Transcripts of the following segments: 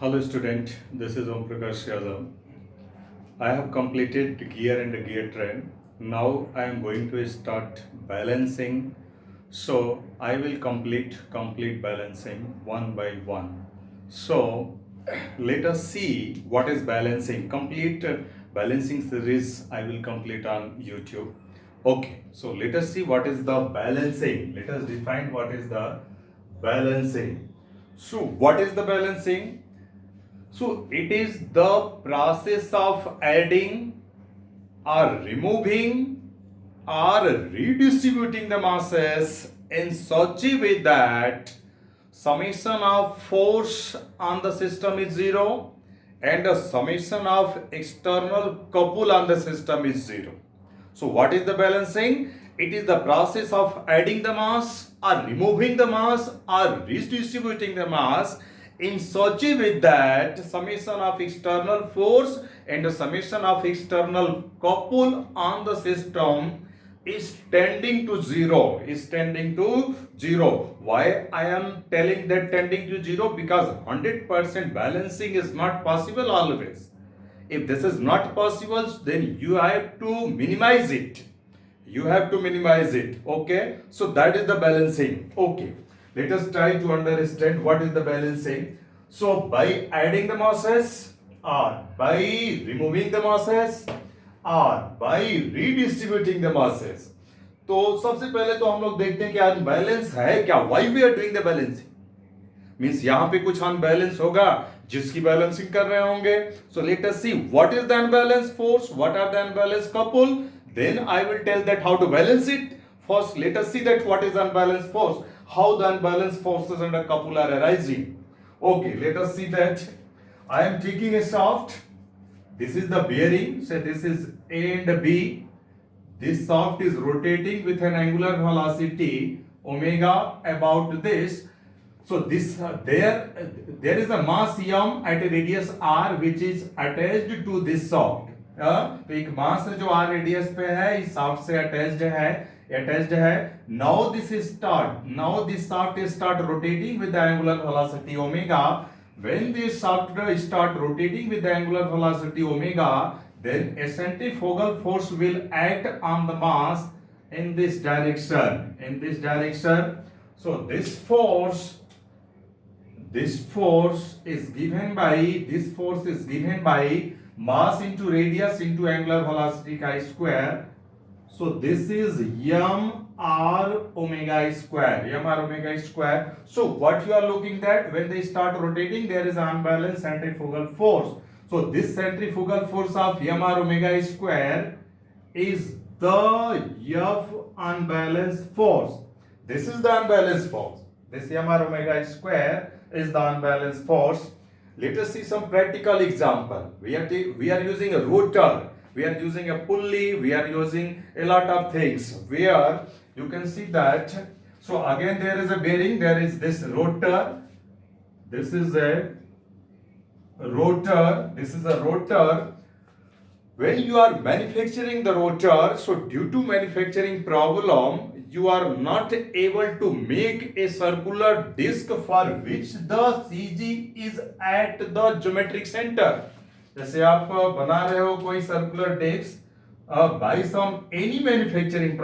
Hello student, this is Om Prakash Yadav. I have completed gear and gear train. Now I am going to start balancing. So I will complete balancing one by one. So let us see what is balancing. Complete balancing series I will complete on YouTube. Okay, so let us see what is the balancing. Let us define what is the balancing. So what is the balancing? So it is the process of adding or removing or redistributing the masses in such a way that summation of force on the system is zero and the summation of external couple on the system is zero. So what is the balancing? It is the process of adding the mass or removing the mass or redistributing the mass in such a way that summation of external force and the summation of external couple on the system is tending to zero. Why I am telling that tending to zero? Because 100% balancing is not possible always. If this is not possible, then you have to minimize it. Okay, so that is the balancing. Okay, let us try to understand what is the balancing. So by adding the masses or by removing the masses or by redistributing the masses, तो सबसे पहले तो हम लोग देखते हैं कि unbalance है क्या. Why we are doing the balancing means यहां पे कुछ अनबैलेंस होगा जिसकी बैलेंसिंग कर रहे होंगे. So let us see what is the unbalance force, what are the unbalance couple. Then I will tell that how to balance it. First, let us see that what is unbalanced force, how the unbalanced forces and a couple are arising. Okay, let us see that. I am taking a shaft. This is the bearing. So this is A and B. This shaft is rotating with an angular velocity omega about this. So this there is a mass m at a radius r which is attached to this shaft. तो एक मास जो are radius पे है इस shaft से attached है. Now this shaft start rotating with the angular velocity omega. When this shaft start rotating with the angular velocity omega, then a centrifugal force will act on the mass in this direction. So this force is given by mass into radius into angular velocity chi square. So this is m r omega square. So what you are looking at, when they start rotating, there is an unbalanced centrifugal force. So this centrifugal force of m r omega square is the F unbalanced force. This is the unbalanced force. This m r omega square is the unbalanced force. Let us see some practical example. We are using a rotor, we are using a pulley, we are using a lot of things where you can see that. So again there is a bearing, there is this rotor, this is a rotor. When you are manufacturing the rotor, so due to manufacturing problem, you are not able to make a circular disc for which the CG is at the geometric center. जैसे आप बना रहे हो कोई circular disc by some any manufacturing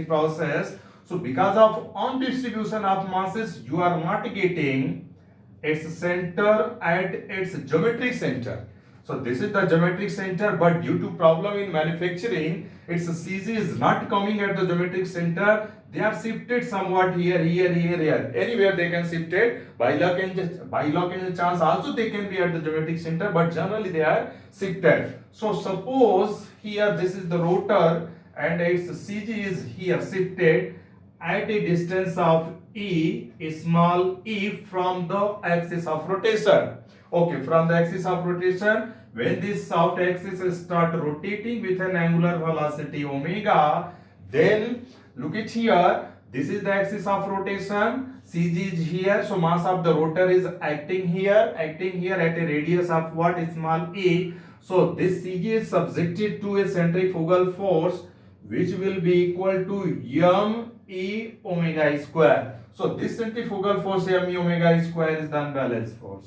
process, so because of undistribution of masses, you are not getting its center at its geometric center. So this is the geometric center, but due to problem in manufacturing, its CG is not coming at the geometric center. They are shifted somewhat here. Anywhere they can shift it. By luck and chance also they can be at the geometric center, but generally they are shifted. So suppose here this is the rotor and its CG is here shifted at a distance of small e from the axis of rotation. Okay, from the axis of rotation, when this shaft axis start rotating with an angular velocity omega, then look at here, this is the axis of rotation, CG is here, so mass of the rotor is acting here at a radius of what, small e. So this CG is subjected to a centrifugal force which will be equal to m e omega square. So this centrifugal force m omega square is the unbalanced force.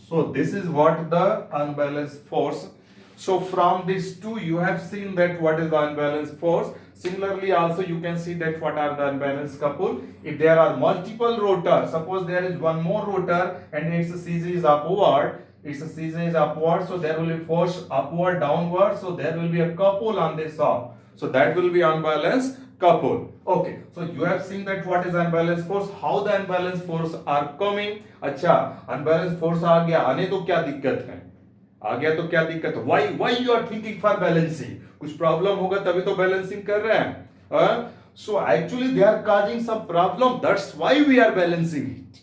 So this is what the unbalanced force. So from these two you have seen that what is the unbalanced force. Similarly also you can see that what are the unbalanced couple. If there are multiple rotors, suppose there is one more rotor and its CG is upward, so there will be force upward, downward, so there will be a couple on this arm. So that will be unbalanced couple. Okay, so you have seen that what is unbalanced force, how the unbalanced force are coming. अच्छा, unbalanced force आ गया, आने तो क्या दिक्कत है, आ गया तो क्या दिक्कत है. Why you are thinking for balancing? कुछ प्रॉब्लम होगा तभी तो बैलेंसिंग कर रहे हैं. So actually they are causing some problem, that's why we are balancing it.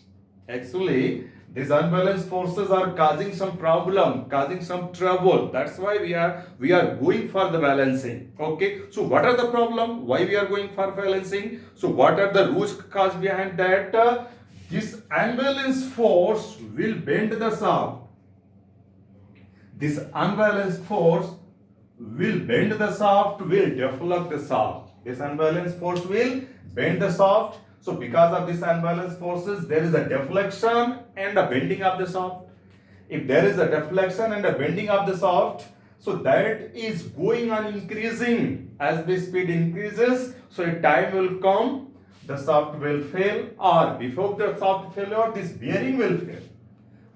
Actually these unbalanced forces are causing some problem, causing some trouble. That's why we are going for the balancing. Okay. So what are the problem? Why we are going for balancing? So what are the root cause behind that? This unbalanced force will bend the shaft. This unbalanced force will bend the shaft, will deflect the shaft. This unbalanced force will bend the shaft. So because of this unbalanced forces, there is a deflection and a bending of the shaft. If there is a deflection and a bending of the shaft, so that is going on increasing. As the speed increases, so a time will come, the shaft will fail, or before the shaft failure, this bearing will fail.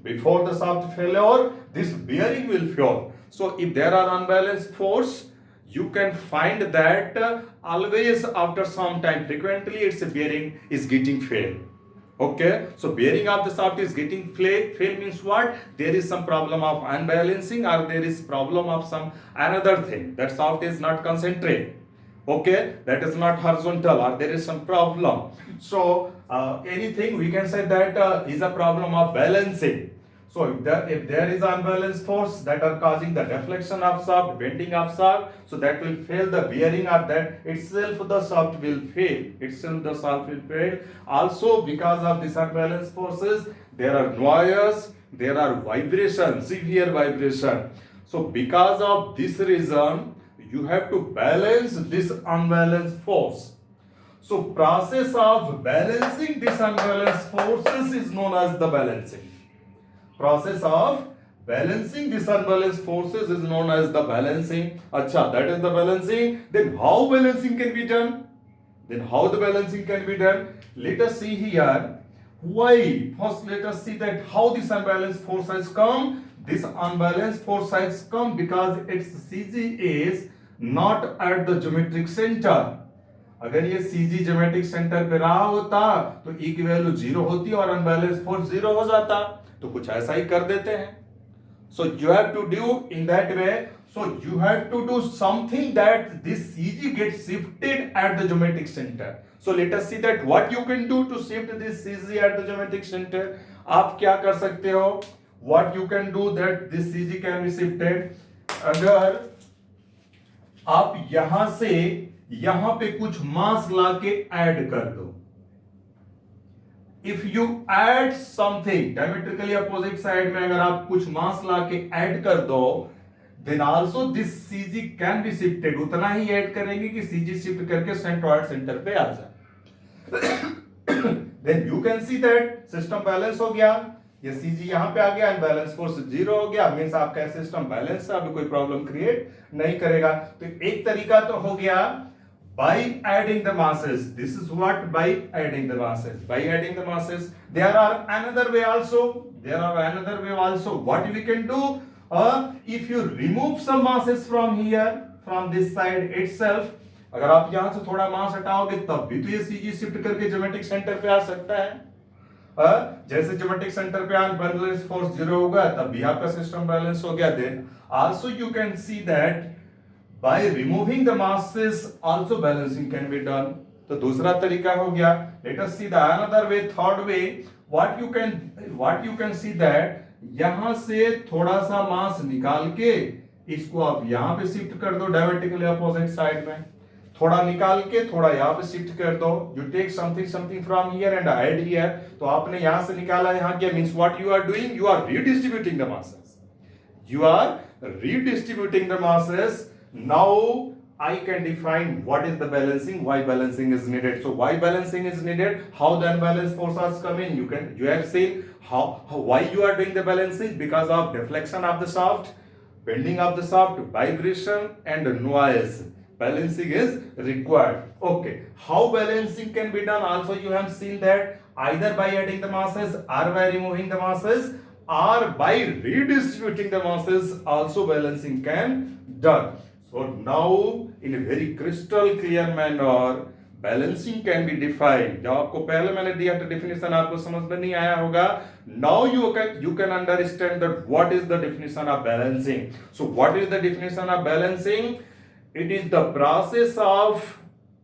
Before the shaft failure, this bearing will fail. So if there are unbalanced force, you can find that always after some time, frequently its bearing is getting fail. Okay, so bearing of the shaft is getting fail means what? There is some problem of unbalancing, or there is problem of some another thing. That shaft is not concentrate. Okay, that is not horizontal, or there is some problem. So anything we can say that is a problem of balancing. So if there is unbalanced force that are causing the deflection of shaft, bending of shaft, so that will fail the bearing, or that itself the shaft will fail. Also because of this unbalanced forces, there are noise, there are vibrations, severe vibration. So because of this reason, you have to balance this unbalanced force. So process of balancing this unbalanced forces is known as the balancing. Process of balancing this unbalanced forces is known as the balancing. Acha, that is the balancing. Then how balancing can be done? Let us see here. Why? First, let us see that how this unbalanced force has come. This unbalanced force has come because its CG is not at the geometric center. अगर ये CG geometric center पे रहा होता तो E की value 0 होती और unbalanced force 0 हो जाता. तो कुछ ऐसा ही कर देते हैं. So you have to do in that way. So you have to do something that this CG gets shifted at the geometric center. So let us see that what you can do to shift this CG at the geometric center. आप क्या कर सकते हो? What you can do that this CG can be shifted. अगर आप यहां से यहां पे कुछ मास लाके ऐड कर दो. If you add something diametrically opposite side में अगर आप कुछ मास लाके ऐड कर दो, then also this CG can be shifted. उतना ही ऐड करेंगे कि CG शिफ्ट करके सेंट्रॉइड सेंटर पे आ जाए. Then you can see that system balance हो गया. ये CG यहाँ पे आ गया, अनबैलेंस फोर्स 0 हो गया, मींस आपका सिस्टम बैलेंस है, अभी कोई प्रॉब्लम क्रिएट नहीं करेगा. तो एक तरीका तो हो गया by adding the masses. This is what by adding the masses. By adding the masses, there are another way also. What we can do? If you remove some masses from here, from this side itself, अगर आप यहां से थोड़ा मास हटाओगे तब भी तो ये CG shift करके ज्योमेट्रिक सेंटर पे आ सकता है. जैसे ज्योमेट्रिक सेंटर पे अनबैलेंस फोर्स 0 होगा तब भी आपका सिस्टम बैलेंस हो गया. Then also you can see that by removing the masses also balancing can be done. तो दूसरा तरीका हो गया. Let us see the another way, third way. What you can see that यहां से थोड़ा सा मास निकाल के इसको आप यहां पे शिफ्ट कर दो डायमेट्रिकली अपोजिट साइड में. थोड़ा निकाल के थोड़ा यहां पे शिफ्ट कर दो. You take something from here and add here. तो आपने यहां से निकाला यहां किया, means what you are doing? You are redistributing the masses. Now I can define what is the balancing, why balancing is needed. So why balancing is needed, how the unbalanced forces come in. You have seen how why you are doing the balancing, because of deflection of the shaft, bending of the shaft, vibration and noise. Balancing is required. Okay, how balancing can be done? Also you have seen that either by adding the masses or by removing the masses or by redistributing the masses, also balancing can done. So now in a very crystal clear manner balancing can be defined. जब आपको पहले मैंने दिया था definition आपको समझ में नहीं आया होगा. Now you can understand that what is the definition of balancing. So what is the definition of balancing? It is the process of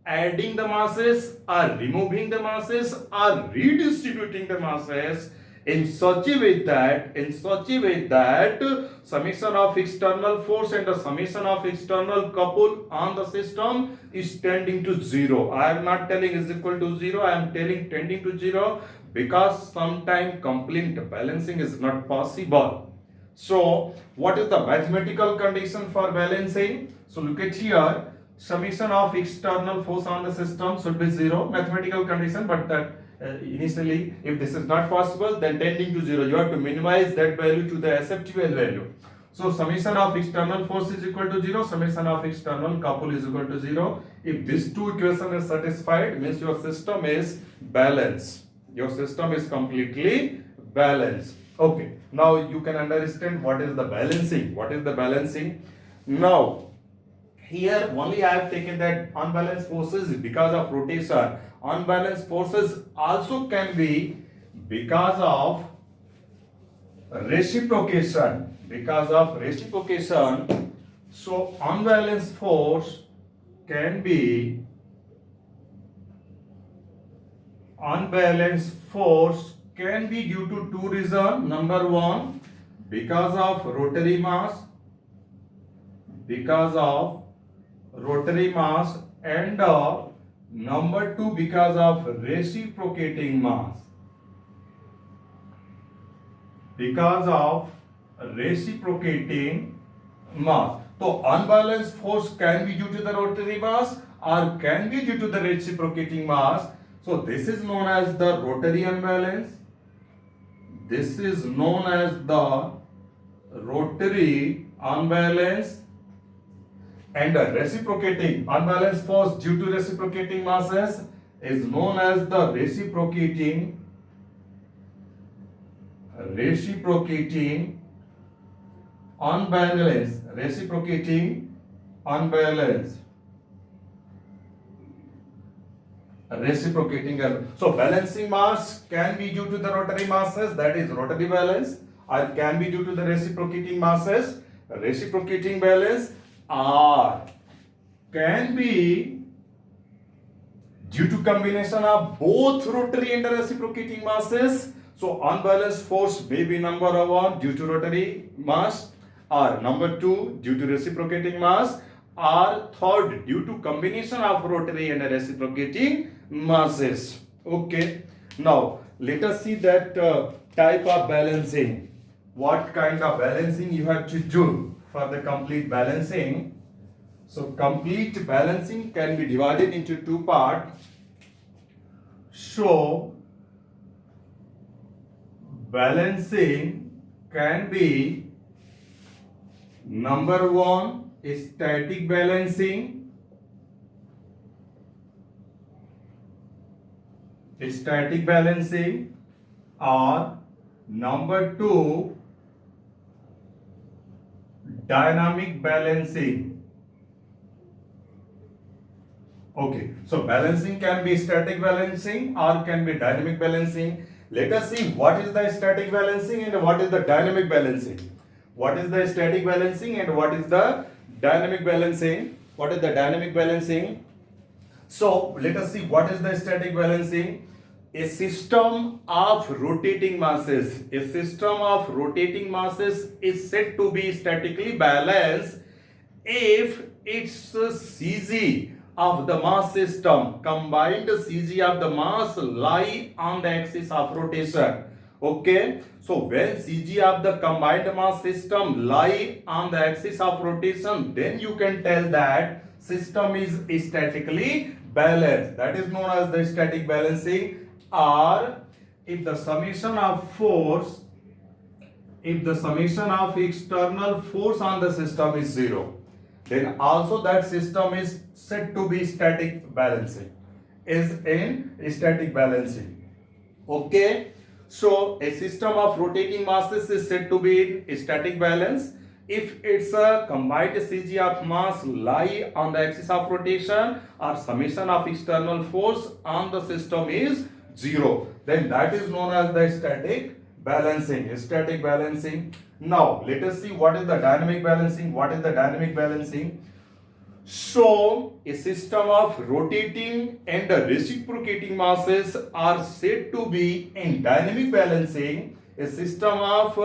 adding the masses or removing the masses or redistributing the masses in such a way that summation of external force and the summation of external couple on the system is tending to zero. I am not telling is equal to zero, I am telling tending to zero, because sometimes complete balancing is not possible. So what is the mathematical condition for balancing? So look at here, summation of external force on the system should be zero, mathematical condition, but that initially if this is not possible, then tending to zero, you have to minimize that value to the acceptable value. So summation of external force is equal to zero, summation of external couple is equal to zero. If these two equations is satisfied, means your system is balanced, your system is completely balanced. Okay, now you can understand what is the balancing. What is the balancing? Now here only I have taken that unbalanced forces because of rotation. Unbalanced forces also can be because of reciprocation. Because of reciprocation, so unbalanced force can be due to two reasons. Number one, because of rotary mass, and number two, because of reciprocating mass. Because of reciprocating mass. So unbalanced force can be due to the rotary mass or can be due to the reciprocating mass. So this is known as the rotary unbalance. This is known as the rotary unbalance. And the reciprocating unbalanced force due to reciprocating masses is known as the reciprocating unbalance. Reciprocating unbalance. So balancing mass can be due to the rotary masses, that is rotary balance, or can be due to the reciprocating masses, reciprocating balance, or can be due to combination of both rotary and reciprocating masses. So unbalanced force may be number one due to rotary mass, or number two due to reciprocating mass, or third due to combination of rotary and reciprocating masses. Okay, now let us see that type of balancing. What kind of balancing you have to do for the complete balancing? So complete balancing can be divided into two parts. So balancing can be number one, static balancing. Static balancing, or number two, dynamic balancing. Okay, so balancing can be static balancing or can be dynamic balancing. Let us see what is the static balancing and what is the dynamic balancing. What is the static balancing and what is the dynamic balancing? What is the dynamic balancing? So let us see what is the static balancing. A system of rotating masses. A system of rotating masses is said to be statically balanced if its CG of the mass system, combined CG of the mass, lie on the axis of rotation. Okay, so when CG of the combined mass system lie on the axis of rotation, then you can tell that system is statically balanced. That is known as the static balancing. Or if the summation of force, if the summation of external force on the system is zero, then also that system is said to be static balancing, is in static balancing. Okay, so a system of rotating masses is said to be in static balance if its a combined CG of mass lie on the axis of rotation or summation of external force on the system is zero, then that is known as the static balancing. Static balancing. Now let us see what is the dynamic balancing. What is the dynamic balancing? So, a system of rotating and reciprocating masses are said to be in dynamic balancing. A system of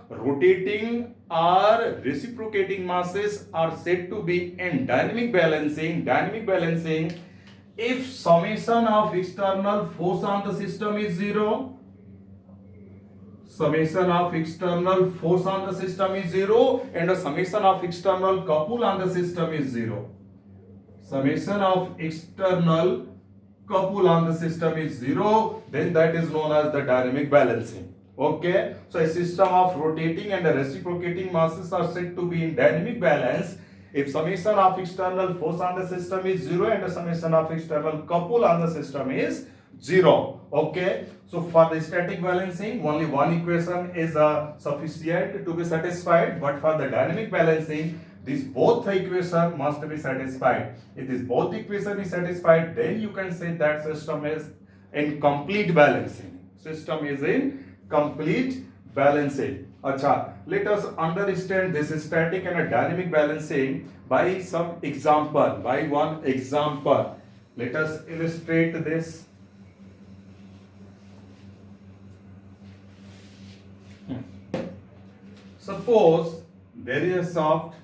rotating or reciprocating masses are said to be in dynamic balancing. Dynamic balancing if summation of external force on the system is zero. Summation of external force on the system is zero and the summation of external couple on the system is zero. Summation of external couple on the system is zero, then that is known as the dynamic balancing. Okay, so a system of rotating and reciprocating masses are said to be in dynamic balance if summation of external force on the system is zero and the summation of external couple on the system is zero. Okay, so for the static balancing only one equation is sufficient to be satisfied, but for the dynamic balancing these both equation must be satisfied. If this both equation is satisfied, then you can say that system is in complete balancing. System is in complete balancing. Acha, let us understand this static and a dynamic balancing by some example, by one example. Let us illustrate this. Suppose there is a shaft.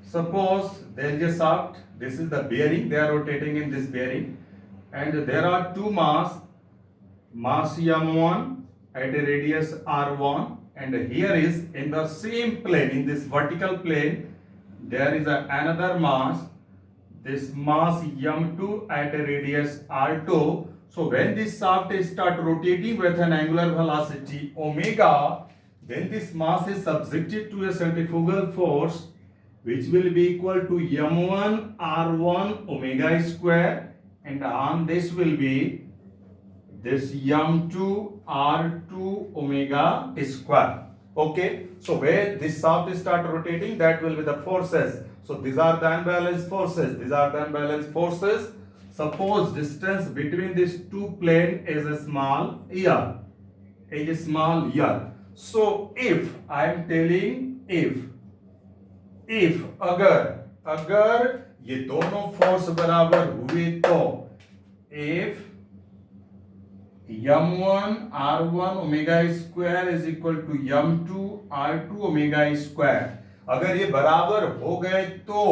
Suppose there is a shaft. This is the bearing. They are rotating in this bearing, and there are two mass M1 at a radius R1, and here is in the same plane, in this vertical plane, there is another mass. This mass M2 at a radius R2. So when this shaft start rotating with an angular velocity omega, then this mass is subjected to a centrifugal force which will be equal to M1 R1 omega square, and on this will be this M2 R2 omega square. Okay, so where this shaft start rotating, that will be the forces. So these are the unbalanced forces. These are the unbalanced forces. Suppose distance between these two planes is a small r. Is a small r. So if I am telling if अगर ये दोनों force बराबर हुए तो if m1 r1 omega square is equal to m2 r2 omega square, अगर ये बराबर हो गए तो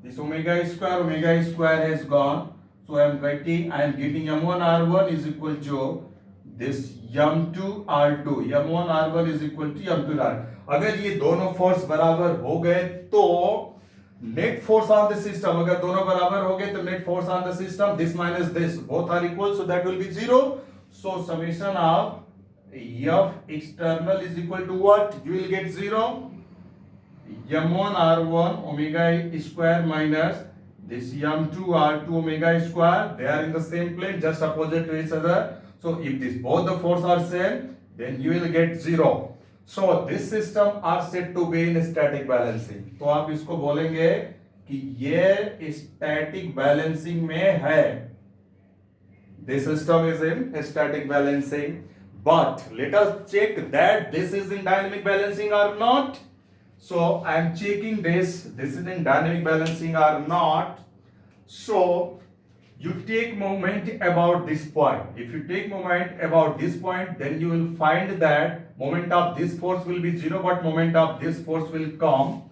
this omega square has gone, so I am getting m1 r1 is equal to this m2 r2. m1 r1 is equal to m2 r2. अगर ये दोनों force बराबर हो गए तो net force on the system, अगर दोनों बराबर हो गए तो net force on the system this minus this both are equal, so that will be zero. So summation of f external is equal to what? You will get 0. m1 r1 omega square minus this m2 r2 omega square. They are in the same plane, just opposite to each other. So if this both the forces are same, then you will get 0. So this system are said to be in static balancing. तो आप इसको बोलेंगे कि ये static balancing में है. This system is in static balancing. But let us check that this is in dynamic balancing or not. So I am checking this. This is in dynamic balancing or not. So you take moment about this point. If you take moment about this point, then you will find that moment of this force will be 0, but moment of this force will come.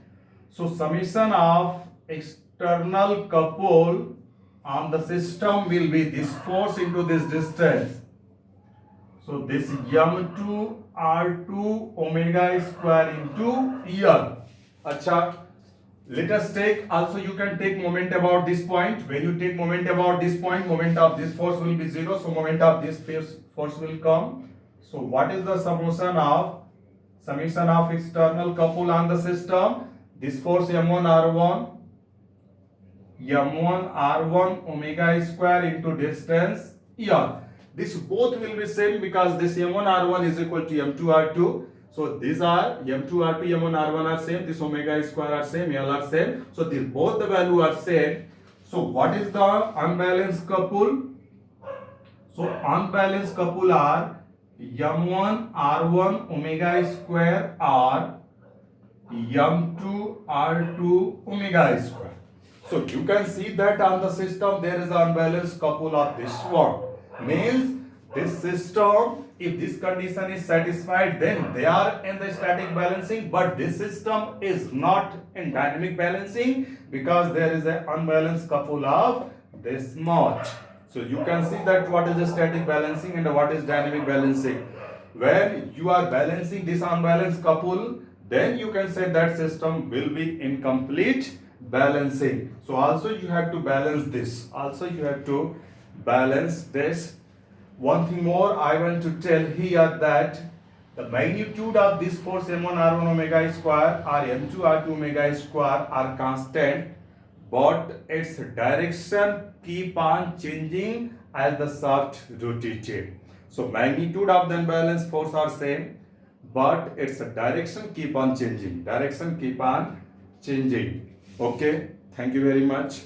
So summation of external couple on the system will be this force into this distance. So this m2 r2 omega square into r. अच्छा, Let us take, also you can take moment about this point. When you take moment about this point, moment of this force will be 0. So moment of this force will come. So what is the summation of external couple on the system? This force M1 R1 omega square into distance R. This both will be same because this M1 R1 is equal to M2 R2. So these are M2 R2, M1 R1 are same. This omega square are same, L are same. So these both the value are same. So what is the unbalanced couple? So unbalanced couple are M1 R1 omega square or M2 R2 omega square. So you can see that on the system there is an unbalanced couple of this one. Means this system, if this condition is satisfied, then they are in the static balancing, but this system is not in dynamic balancing because there is an unbalanced couple of this much. So you can see that what is the static balancing and what is dynamic balancing. When you are balancing this unbalanced couple, then you can say that system will be incomplete balancing. So also you have to balance this. Also you have to balance this. One thing more I want to tell here that the magnitude of this force M1 R1 omega square or M2 R2 omega square are constant, but its direction keep on changing as the shaft rotated. So magnitude of the unbalanced force are same, but its direction keep on changing. Direction keep on changing. Okay, thank you very much.